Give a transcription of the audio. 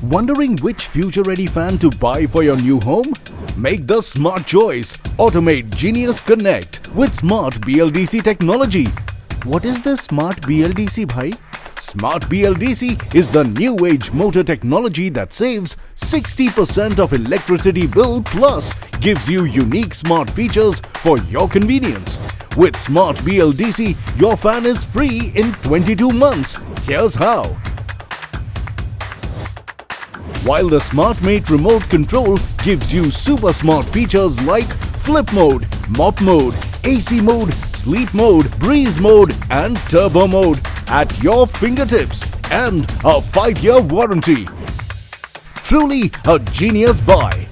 Wondering which future-ready fan to buy for your new home? Make the smart choice. Ottomate Genius Connect with Smart BLDC technology. What is the Smart BLDC, bhai? Smart BLDC is the new age motor technology that saves 60% of electricity bill plus gives you unique smart features for your convenience. With Smart BLDC, your fan is free in 22 months. Here's how. While the SmartMate remote control gives you super smart features like flip mode, mop mode, AC mode, sleep mode, breeze mode and turbo mode at your fingertips and a 5-year warranty. Truly a genius buy.